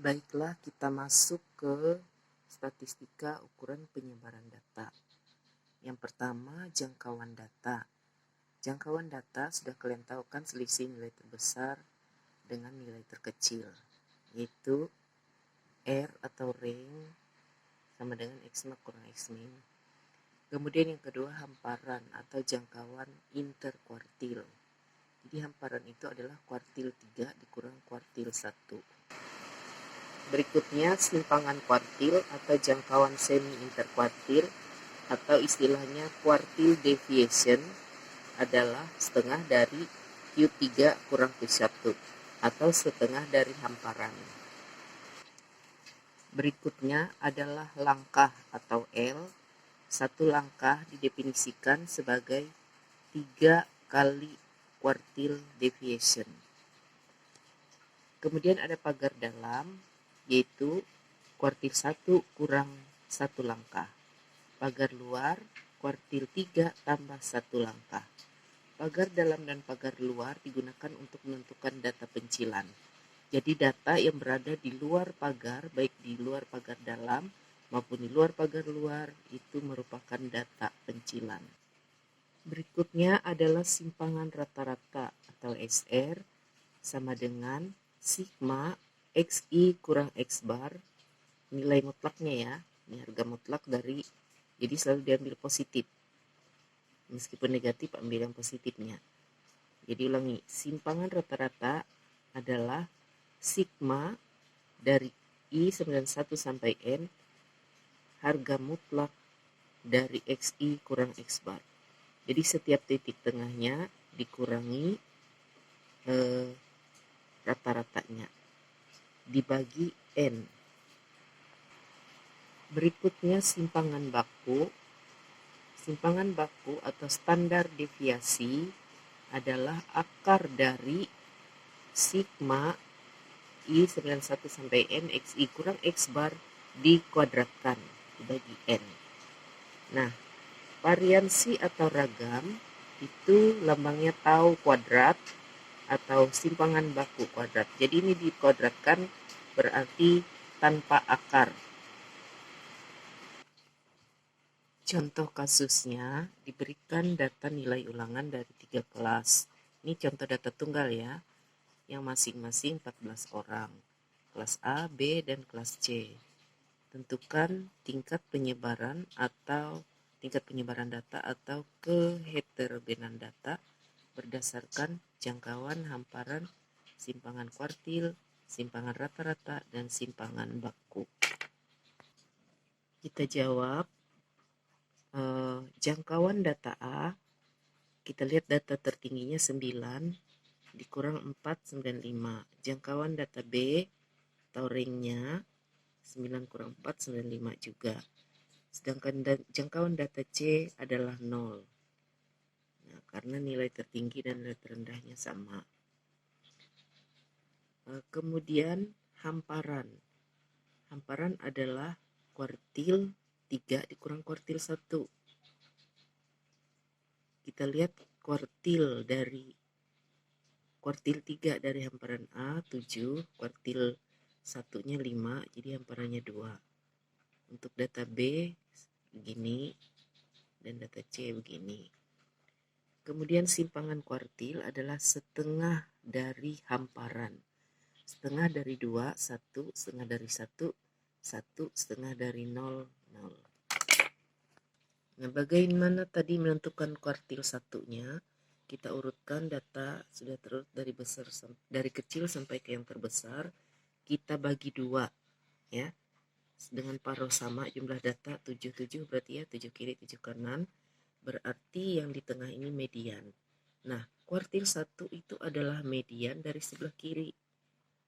Baiklah, kita masuk ke statistika ukuran penyebaran data. Yang pertama, jangkauan data. Jangkauan data sudah kalian tahu kan, selisih nilai terbesar dengan nilai terkecil, yaitu R atau range sama dengan X max kurang X min. Kemudian yang kedua, hamparan atau jangkauan interkuartil. Jadi hamparan itu adalah kuartil 3 dikurang kuartil 1. Berikutnya simpangan kuartil atau jangkauan semi interkuartil atau istilahnya quartile deviation adalah setengah dari Q3 kurang Q1 atau setengah dari hamparan. Berikutnya adalah langkah atau L. Satu langkah didefinisikan sebagai 3 kali quartile deviation. Kemudian ada pagar dalam, yaitu kuartil 1 kurang 1 langkah. Pagar luar, kuartil 3 tambah 1 langkah. Pagar dalam dan pagar luar digunakan untuk menentukan data pencilan. Jadi data yang berada di luar pagar, baik di luar pagar dalam maupun di luar pagar luar, itu merupakan data pencilan. Berikutnya adalah simpangan rata-rata atau SR sama dengan sigma XI kurang X bar, nilai mutlaknya ya, ini harga mutlak dari, jadi selalu diambil positif. Meskipun negatif, ambil yang positifnya. Jadi ulangi, simpangan rata-rata adalah sigma dari I91 sampai N, harga mutlak dari XI kurang X bar. Jadi setiap titik tengahnya dikurangi rata-ratanya dibagi N. Berikutnya simpangan baku. Simpangan baku atau standar deviasi adalah akar dari sigma I91 sampai N XI kurang X bar dikuadratkan dibagi N. Nah, variansi atau ragam itu lambangnya tau kuadrat atau simpangan baku kuadrat. Jadi ini dikuadratkan berarti tanpa akar. Contoh kasusnya, diberikan data nilai ulangan dari 3 kelas. Ini contoh data tunggal ya, yang masing-masing 14 orang. Kelas A, B, dan kelas C. Tentukan tingkat penyebaran data atau keheterogenan data berdasarkan jangkauan hamparan, simpangan kuartil, simpangan rata-rata, dan simpangan baku. Kita jawab. Jangkauan data A, kita lihat data tertingginya 9 dikurang 4, 95. Jangkauan data B atau ringnya 9 kurang 4, 95 juga. Sedangkan jangkauan data C adalah 0. Nah, karena nilai tertinggi dan nilai terendahnya sama. Kemudian hamparan. Hamparan adalah kuartil 3 dikurang kuartil 1. Kita lihat kuartil 3 dari hamparan A 7, kuartil 1-nya 5, jadi hamparannya 2. Untuk data B begini dan data C begini. Kemudian simpangan kuartil adalah setengah dari hamparan. Setengah dari 2, 1, setengah dari 1, 1, setengah dari 0, 0. Nah, bagaimana tadi menentukan kuartil 1-nya? Kita urutkan data sudah terurut dari kecil sampai ke yang terbesar. Kita bagi 2 ya. Dengan paruh sama jumlah data 77 berarti ya 7 kiri 7 kanan. Berarti yang di tengah ini median. Nah, kuartil 1 itu adalah median dari sebelah kiri.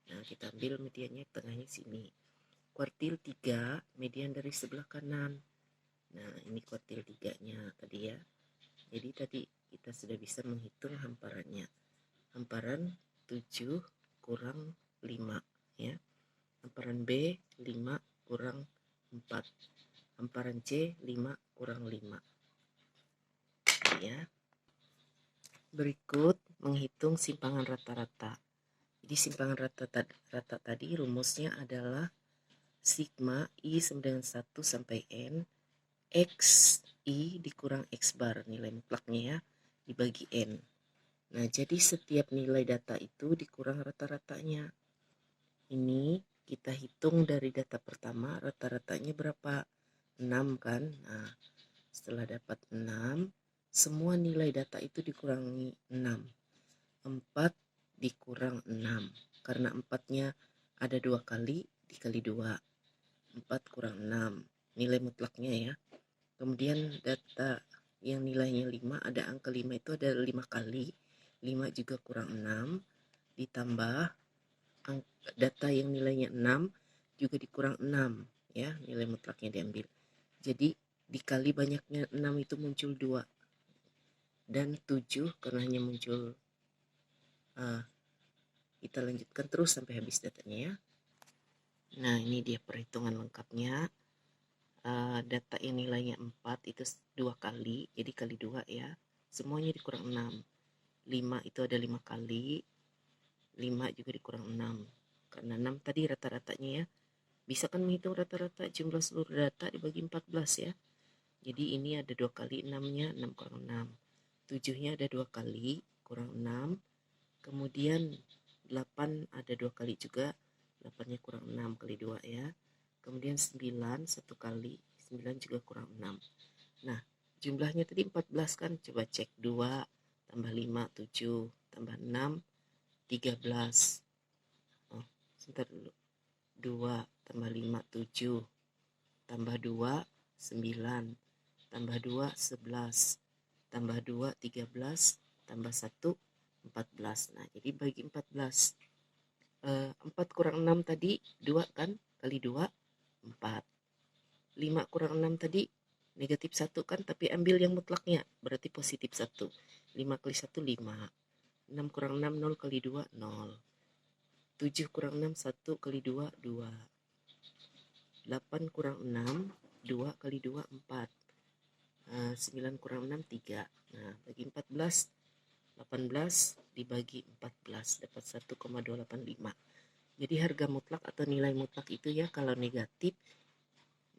Nah, kita ambil mediannya tengahnya sini. Kuartil 3 median dari sebelah kanan. Nah, ini kuartil 3-nya tadi ya. Jadi tadi kita sudah bisa menghitung hamparannya. Hamparan 7 kurang 5 ya. Hamparan B 5 kurang 4. Hamparan C 5 kurang 5. Ya. Berikut menghitung simpangan rata-rata. Jadi simpangan rata tadi rumusnya adalah sigma I sama dengan 1 sampai N X I dikurang X bar, nilai mutlaknya ya, dibagi N. Nah, jadi setiap nilai data itu dikurang rata-ratanya. Ini kita hitung dari data pertama, rata-ratanya berapa? 6 kan? Nah, setelah dapat 6, semua nilai data itu dikurangi 6. 4 dikurang 6. Karena 4-nya ada 2 kali, dikali 2. 4 kurang 6. Nilai mutlaknya ya. Kemudian data yang nilainya 5, ada angka 5 itu ada 5 kali. 5 juga kurang 6. Ditambah data yang nilainya 6 juga dikurang 6 ya, nilai mutlaknya diambil. Jadi dikali banyaknya 6 itu muncul 2 dan 7 karena hanya muncul. Kita lanjutkan terus sampai habis datanya ya. Nah, ini dia perhitungan lengkapnya. Data yang nilainya 4 itu 2 kali, jadi kali 2 ya. Semuanya dikurang 6. 5 itu ada 5 kali, 5 juga dikurang 6. Karena 6 tadi rata-ratanya ya. Bisa kan menghitung rata-rata jumlah seluruh data dibagi 14 ya. Jadi ini ada 2 kali 6-nya, 6 kurang 6. 7-nya ada 2 kali, kurang 6. Kemudian 8 ada 2 kali juga, 8-nya kurang 6 kali 2 ya. Kemudian 9 1 kali, 9 juga kurang 6. Nah, jumlahnya tadi 14 kan, coba cek 2 tambah 5 7 tambah 6 13. Oh, sebentar dulu. 2 tambah 5 7 tambah 2 9 tambah 2 11 tambah 2 13 tambah 1 14. Nah, jadi bagi 14. 4 kurang 6 tadi 2 kan, kali 2 4. 5 kurang 6 tadi negatif 1 kan, tapi ambil yang mutlaknya, berarti positif 1. 5 kali 1 5. 6 kurang 6 0 kali 2 0. 7 kurang 6 1 kali 2 2. 8 kurang 6 2 kali 2 4. 9 kurang 6 3. Nah, bagi 14, 18 dibagi 14 dapat 1,285. Jadi harga mutlak atau nilai mutlak itu ya, kalau negatif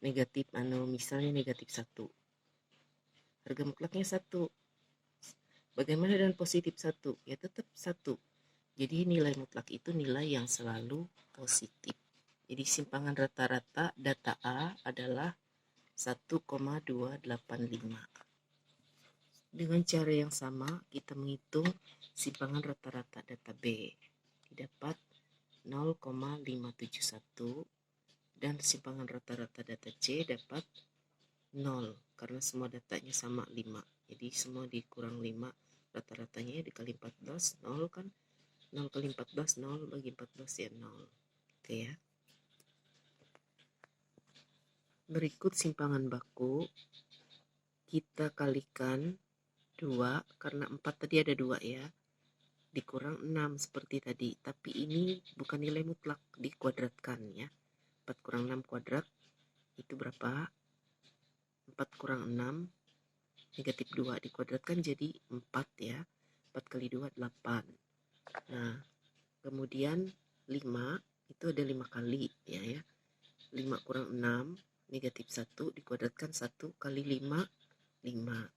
misalnya negatif 1, harga mutlaknya 1. Bagaimana dengan positif 1? Ya tetap 1. Jadi nilai mutlak itu nilai yang selalu positif. Jadi simpangan rata-rata data A adalah 1,285. Dengan cara yang sama, kita menghitung simpangan rata-rata data B. Didapat 0,571 dan simpangan rata-rata data C dapat 0 karena semua datanya sama 5. Jadi semua dikurang 5, rata-ratanya dikali 14, 0 kan. 0 kali 14, 0 bagi 14 ya 0. Oke ya. Berikut simpangan baku. Kita kalikan 2, karena 4 tadi ada 2 ya, dikurang 6 seperti tadi, tapi ini bukan nilai mutlak, dikuadratkan ya. 4 kurang 6 kuadrat itu berapa? 4 kurang 6 negatif 2 dikuadratkan jadi 4 ya. 4 kali 2 8. Nah, kemudian 5 itu ada 5 kali ya. 5 kurang 6 negatif 1 dikuadratkan 1 kali 5 5.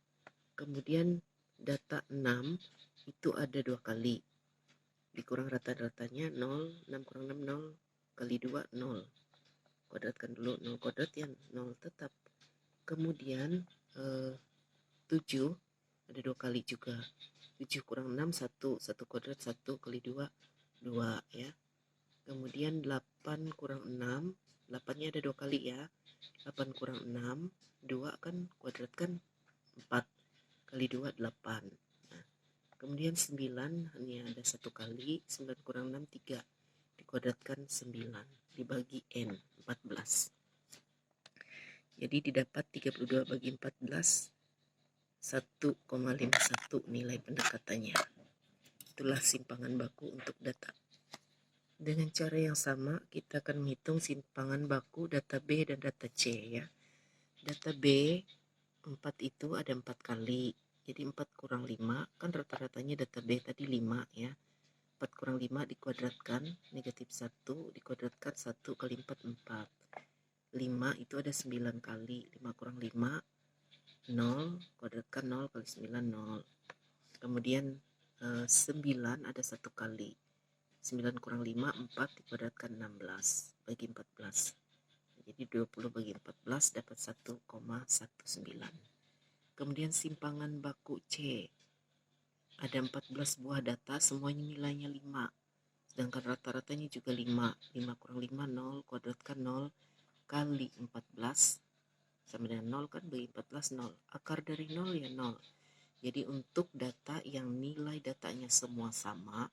Kemudian data 6 itu ada 2 kali, dikurang rata-ratanya 0. 6 kurang 6 0 kali 2 0. Kuadratkan dulu, 0 kuadrat ya 0 tetap. Kemudian 7 ada 2 kali juga, 7 kurang 6 1. 1 kuadrat 1 kali 2 2 ya. Kemudian 8 kurang 6, 8-nya ada 2 kali ya. 8 kurang 6 2 kan, kuadratkan 4 kali 2 8. Nah, kemudian 9 hanya ada 1 kali, 9 kurang 6 3 dikuadratkan 9 dibagi N 14. Jadi didapat 32 bagi 14 1,51 nilai pendekatannya. Itulah simpangan baku untuk data. Dengan cara yang sama kita akan menghitung simpangan baku data B dan data C ya. Data B 4 itu ada 4 kali. Jadi 4 kurang 5 kan rata-ratanya data B tadi 5 ya. 4 kurang 5 dikuadratkan, negatif 1 dikuadratkan 1 kali 4, 4. 5 itu ada 9 kali, 5 kurang 5, 0, kuadratkan 0 kali 9, 0. Kemudian 9 ada 1 kali, 9 kurang 5, 4 dikuadratkan 16, bagi 14. Jadi 20 bagi 14 dapat 1,19. Kemudian simpangan baku C. Ada 14 buah data, semuanya nilainya 5. Sedangkan rata-ratanya juga 5. 5 kurang 5, 0, kuadratkan 0 kali 14. Sama dengan 0 kan, bagi 14, 0. Akar dari 0 ya 0. Jadi untuk data yang nilai datanya semua sama,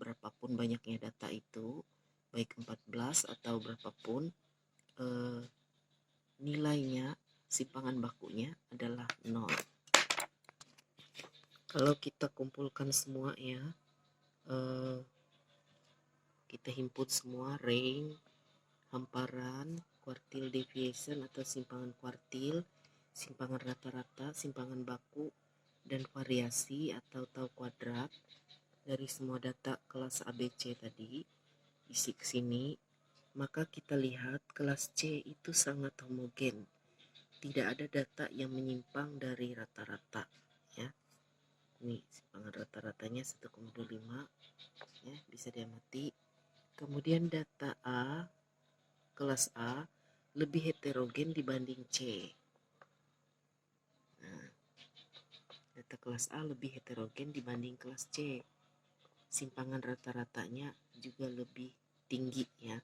berapapun banyaknya data itu, baik 14 atau berapapun, nilainya, simpangan bakunya adalah 0. Kalau kita kumpulkan semua ya, kita himpun semua range, hamparan, kuartil deviation atau simpangan kuartil, simpangan rata-rata, simpangan baku, dan variasi atau tau kuadrat dari semua data kelas ABC tadi isi ke sini, maka kita lihat kelas C itu sangat homogen. Tidak ada data yang menyimpang dari rata-rata ya. Ini simpangan rata-ratanya 1,25 ya, bisa diamati. Kemudian data A, kelas A lebih heterogen dibanding C. Nah, data kelas A lebih heterogen dibanding kelas C. Simpangan rata-ratanya juga lebih tinggi ya.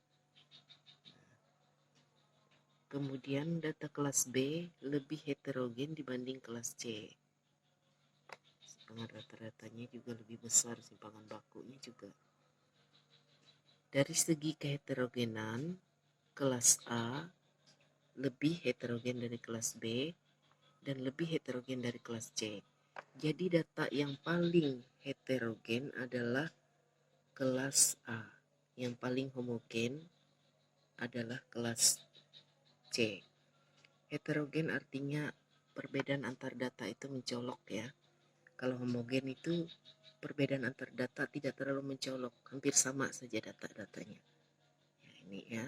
Kemudian data kelas B lebih heterogen dibanding kelas C. Simpangan rata-ratanya juga lebih besar, simpangan bakunya juga. Dari segi keheterogenan, kelas A lebih heterogen dari kelas B dan lebih heterogen dari kelas C. Jadi data yang paling heterogen adalah kelas A. Yang paling homogen adalah kelas C. Heterogen artinya perbedaan antar data itu mencolok ya. Kalau homogen itu perbedaan antar data tidak terlalu mencolok, hampir sama saja data-datanya. Ya, ini ya.